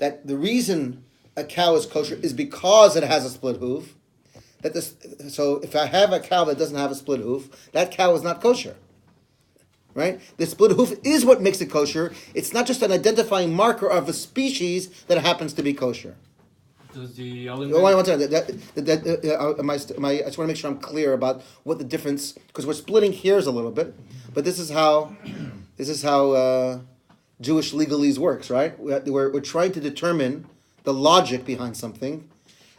that the reason a cow is kosher is because it has a split hoof. So if I have a cow that doesn't have a split hoof, that cow is not kosher. Right? The split hoof is what makes it kosher. It's not just an identifying marker of a species that happens to be kosher. Does the element... One second. I just want to make sure I'm clear about what the difference, because we're splitting hairs a little bit, but this is how Jewish legalese works, right? We're trying to determine the logic behind something,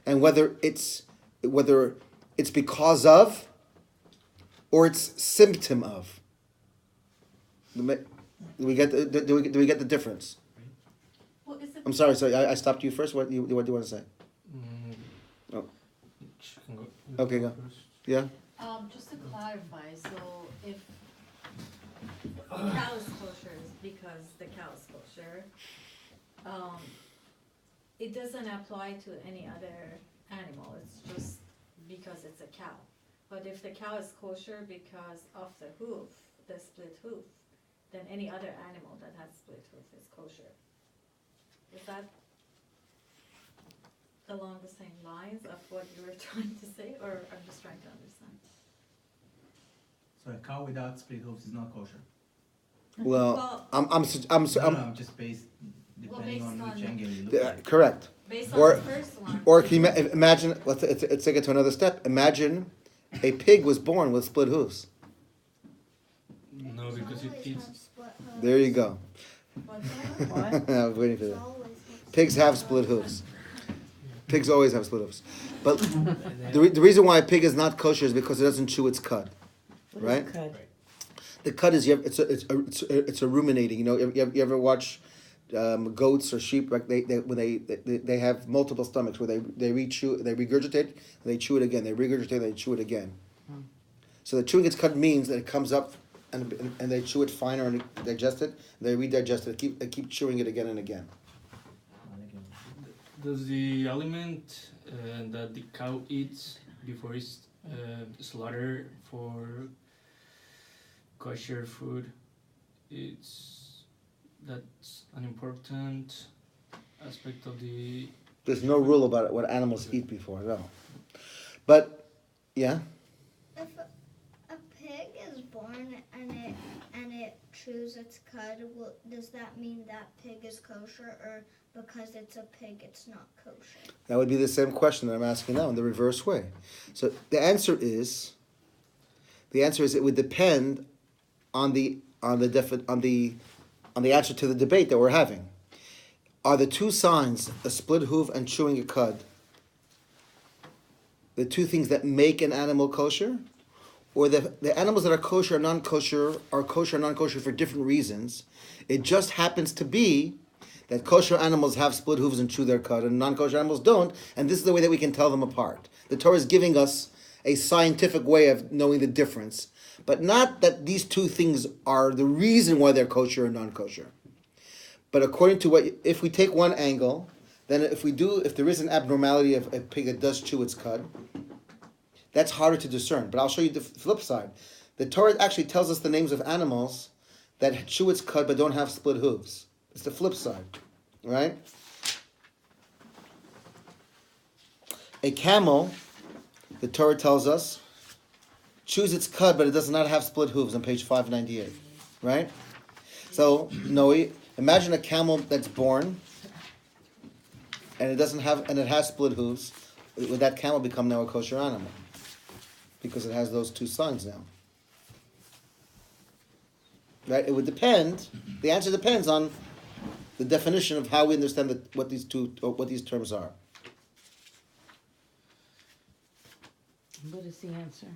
and whether it's because of or it's symptom of. Do we get the difference? Well, I'm sorry. So I stopped you first. What do you want to say? Oh. Okay, go. Yeah. Just to clarify, so if the cow is kosher because the cow is kosher, it doesn't apply to any other animal. It's just because it's a cow. But if the cow is kosher because of the hoof, the split hoof, then any other animal that has split hoof is kosher. Is that along the same lines of what you were trying to say, or I'm just trying to understand? So a cow without split hoofs is not kosher. Well, I'm just based depending on which angle you look at. Correct. Based on the first one. Or can you imagine? Let's take it to another step. Imagine a pig was born with split hooves. No, because it eats... There you go. What? I was waiting for that. Pigs have split hooves. Pigs always have split hooves. But the reason why a pig is not kosher is because it doesn't chew its cud, right? The cud is it's a ruminating. You know, you ever watch goats or sheep? Like they have multiple stomachs where they regurgitate, they chew it again. They regurgitate, they chew it again. So the chewing its cud means that it comes up and they chew it finer and digest it. They redigest it. Keep chewing it again and again. Does the element that the cow eats before it's slaughtered for kosher food, that's an important aspect of the... There's no rule about it, what animals eat before, no. But, yeah? If a pig is born and it chews its cud, does that mean that pig is kosher, or because it's a pig it's not kosher? That would be the same question that I'm asking now in the reverse way. So the answer is it would depend on the answer to the debate that we're having. Are the two signs, a split hoof and chewing a cud, the two things that make an animal kosher? Or the animals that are kosher or non-kosher are kosher or non-kosher for different reasons. It just happens to be that kosher animals have split hooves and chew their cud, and non-kosher animals don't, and this is the way that we can tell them apart. The Torah is giving us a scientific way of knowing the difference, but not that these two things are the reason why they're kosher or non-kosher. But according to if we take one angle, then if there is an abnormality of a pig that does chew its cud, that's harder to discern. But I'll show you the flip side. The Torah actually tells us the names of animals that chew its cud but don't have split hooves. It's the flip side, right? A camel, the Torah tells us, chews its cud but it does not have split hooves on page 598, right? So, Noe, imagine a camel that's born and it has split hooves. Would that camel become now a kosher animal? Because it has those two signs now. Right? It would depend. The answer depends on the definition of how we understand what these terms are. What is the answer?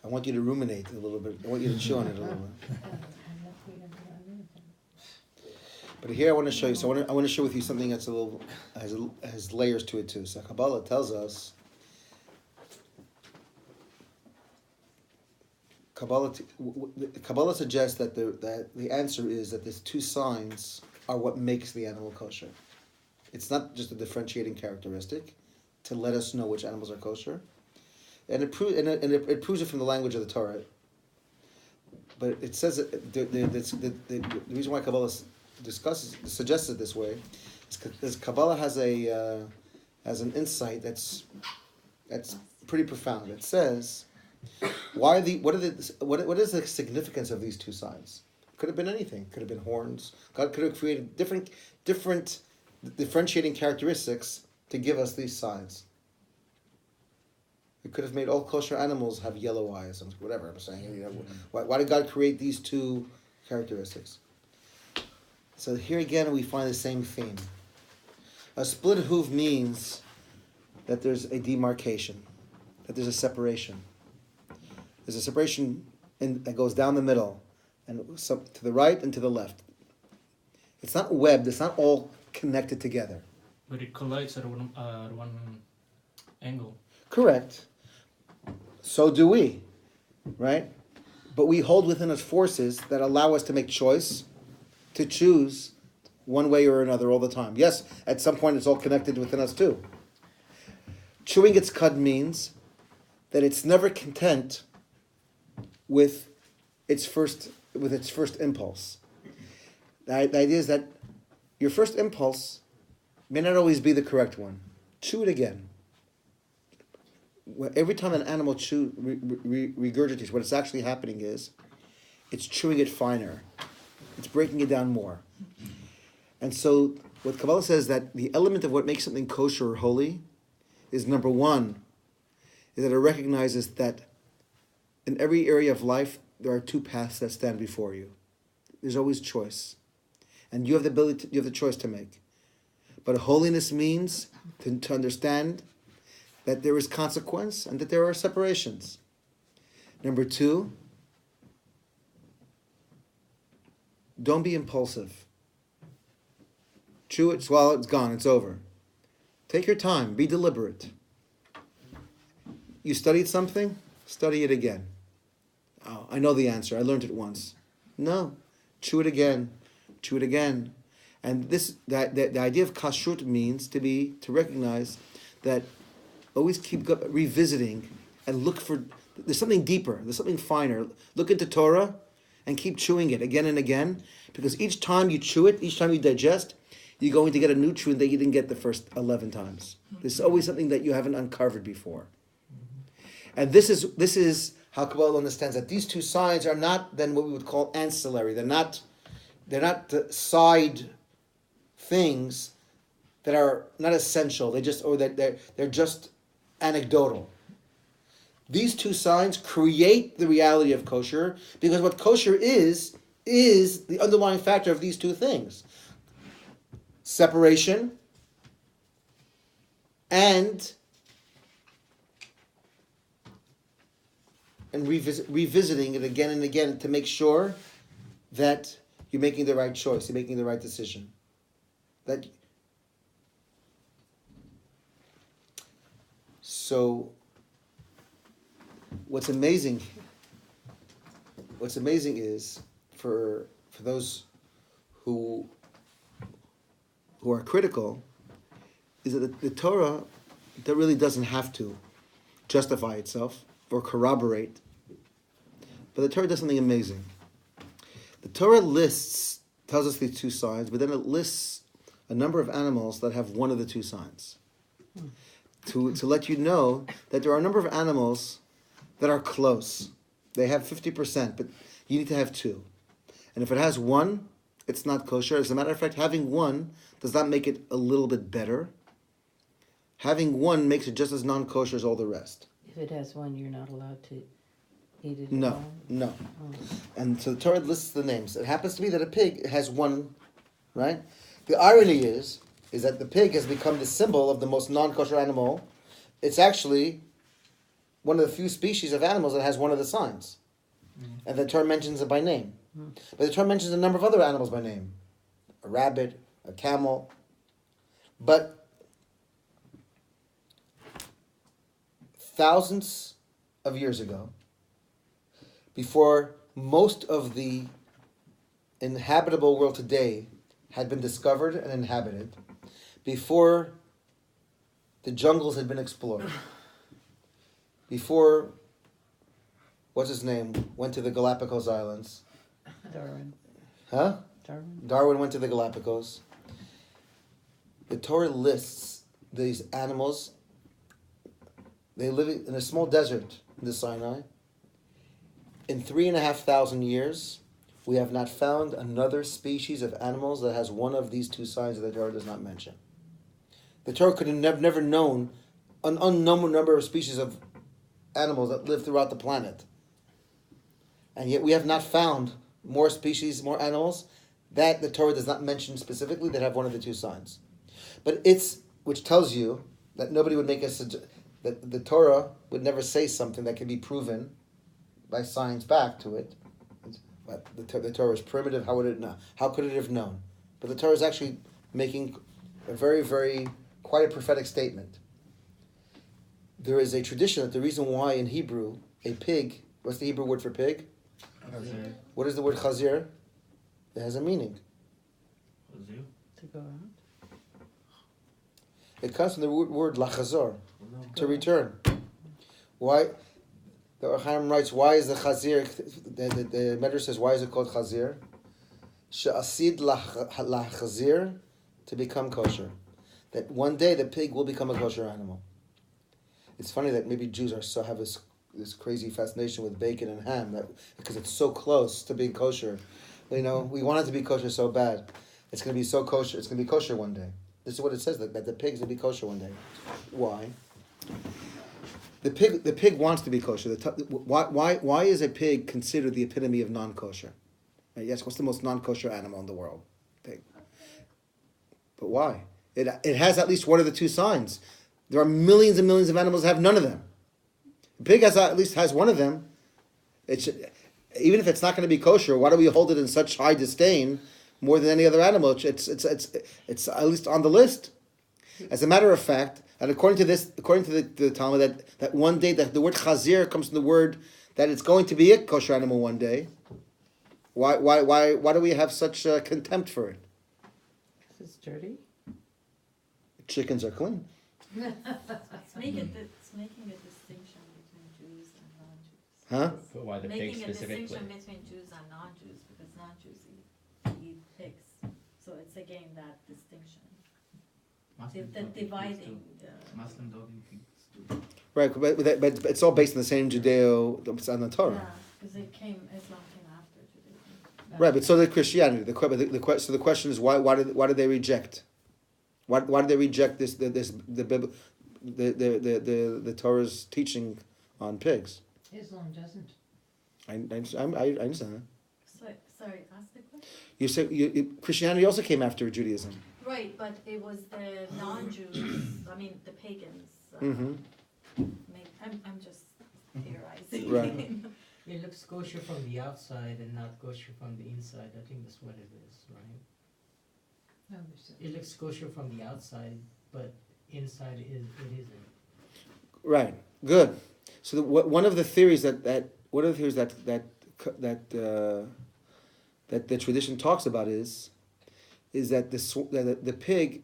I want you to ruminate a little bit. I want you to chew on it a little bit. But here I want to show you. So I want to share with you something that's has layers to it too. So Kabbalah tells us. Kabbalah suggests that the answer is that these two signs are what makes the animal kosher. It's not just a differentiating characteristic to let us know which animals are kosher, and it proves it from the language of the Torah. but it says the reason why Kabbalah suggests it this way is because Kabbalah has an insight that's pretty profound. It says, what is the significance of these two signs? Could have been anything. Could have been horns. God could have created different differentiating characteristics to give us these signs. He could have made all kosher animals have yellow eyes and whatever I'm saying. Why did God create these two characteristics? So here again we find the same theme. A split hoof means that there's a demarcation, that there's a separation. There's a separation that goes down the middle, and to the right and to the left. It's not webbed. It's not all connected together. But it collides at one angle. Correct. So do we, right? But we hold within us forces that allow us to make choice, to choose one way or another all the time. Yes, at some point it's all connected within us too. Chewing its cud means that it's never content with its first impulse. The idea is that your first impulse may not always be the correct one. Chew it again. Every time an animal regurgitates, what it's actually happening is it's chewing it finer. It's breaking it down more. And so what Kabbalah says that the element of what makes something kosher or holy is number one, is that it recognizes that in every area of life, there are two paths that stand before you. There's always choice. And you have you have the choice to make. But holiness means to understand that there is consequence and that there are separations. Number two, don't be impulsive. Chew it, swallow it, it's gone, it's over. Take your time, be deliberate. You studied something, study it again. Oh, I know the answer, I learned it once. No, chew it again. And the idea of kashrut means to recognize that always keep revisiting and look for, there's something deeper, there's something finer. Look into Torah and keep chewing it again and again, because each time you chew it, each time you digest, you're going to get a nutrient that you didn't get the first 11 times. There's always something that you haven't uncovered before. And this is how Kabbalah understands that these two signs are not then what we would call ancillary. They're not the side things that are not essential. They're just anecdotal. These two signs create the reality of kosher, because what kosher is the underlying factor of these two things. Separation and revisiting it again and again to make sure that you're making the right choice, you're making the right decision. So what's amazing is for those who are critical, is that the Torah that really doesn't have to justify itself or corroborate, but the Torah does something amazing. The Torah tells us these two signs, but then it lists a number of animals that have one of the two signs. To let you know that there are a number of animals that are close. They have 50%, but you need to have two. And if it has one, it's not kosher. As a matter of fact, having one does not make it a little bit better. Having one makes it just as non-kosher as all the rest. If it has one, you're not allowed to eat it. No. Oh. And so the Torah lists the names. It happens to be that a pig has one, right? The irony is that the pig has become the symbol of the most non-kosher animal. It's actually one of the few species of animals that has one of the signs. And the Torah mentions it by name. But the Torah mentions a number of other animals by name. A rabbit, a camel. But thousands of years ago, before most of the inhabitable world today had been discovered and inhabited, before the jungles had been explored, before what's his name, went to the Galapagos Islands. Darwin. Huh? Darwin. Darwin went to the Galapagos. The Torah lists these animals. They live in a small desert in the Sinai. In 3,500 years, we have not found another species of animals that has one of these two signs that the Torah does not mention. The Torah could have never known an unknown number of species of animals that live throughout the planet. And yet we have not found more species, more animals, that the Torah does not mention specifically that have one of the two signs. But which tells you that nobody would make that the Torah would never say something that can be proven by science back to it. But the Torah is primitive. How would it know? How could it have known? But the Torah is actually making a very, very, quite a prophetic statement. There is a tradition that the reason why in Hebrew, a pig, what's the Hebrew word for pig? Chazir. What is the word chazir? It has a meaning. Chazir. To go out. It comes from the word lachazor, to return. Why? The Or Chaim writes, why is the chazir, the Medrash says, why is it called chazir? She'asid lachazir, to become kosher. That one day the pig will become a kosher animal. It's funny that maybe Jews have this crazy fascination with bacon and ham, because it's so close to being kosher. We want it to be kosher so bad. It's going to be so kosher. It's going to be kosher one day. This is what it says, that the pig's going to be kosher one day. Why? The pig wants to be kosher. Why is a pig considered the epitome of non-kosher? Right? Yes, what's the most non-kosher animal in the world? Pig. But why? It has at least one of the two signs. There are millions and millions of animals that have none of them. A pig at least has one of them. Even if it's not going to be kosher, why do we hold it in such high disdain more than any other animal? It's at least on the list. As a matter of fact, and according to the Talmud, that one day that the word chazir comes from the word that it's going to be a kosher animal one day. Why do we have such contempt for it? It's dirty. Chickens are clean. It's making a distinction between Jews and non-Jews. Huh? But why the pig Making a specifically? distinction between Jews and non-Jews, because non-Jews eat pigs. So it's again that distinction. Muslim The dog eat pigs dividing. too. Muslim dog eat pigs too. Right, but it's all based on the same Judeo and the Torah. Yeah, because Islam came after Judaism. Right, but so did Christianity. So the question is why did they reject? Why did they reject the Torah's teaching on pigs? Islam doesn't. I understand that. Sorry, ask the question. You say Christianity also came after Judaism. Right, but it was the non-Jews, the pagans. Mm-hmm. I'm just theorizing. Right. It looks kosher from the outside and not kosher from the inside. I think that's what it is, right? It looks kosher from the outside, but inside it isn't. Right. Good. So one of the theories that the tradition talks about is that the pig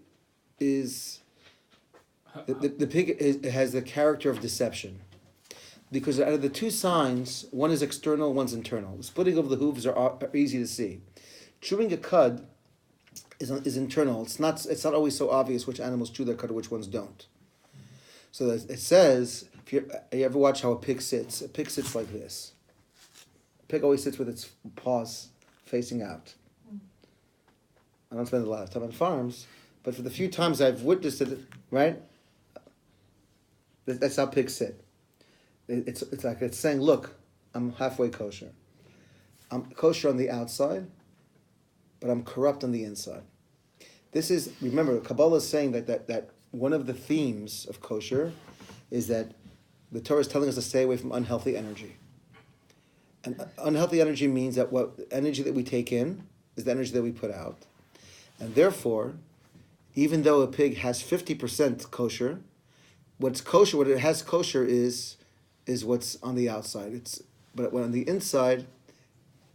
is the pig has the character of deception, because out of the two signs, one is external, one's internal. The splitting of the hooves are easy to see. Chewing a cud is internal. It's not always so obvious which animals chew their cud or which ones don't. So it says, if you ever watch how a pig sits like this. A pig always sits with its paws facing out. I don't spend a lot of time on farms, but for the few times I've witnessed it, right? That's how pigs sit. It's like it's saying, look, I'm halfway kosher. I'm kosher on the outside, but I'm corrupt on the inside. Remember, Kabbalah is saying that one of the themes of kosher is that the Torah is telling us to stay away from unhealthy energy. And unhealthy energy means that what energy that we take in is the energy that we put out. And therefore, even though a pig has 50% kosher, what it has kosher is what's on the outside. But when on the inside,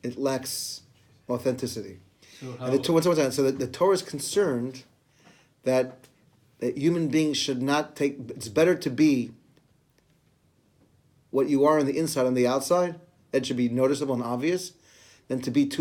it lacks authenticity. So how? So the Torah is concerned that human beings should not take. It's better to be what you are on the inside on the outside it should be noticeable and obvious than to be too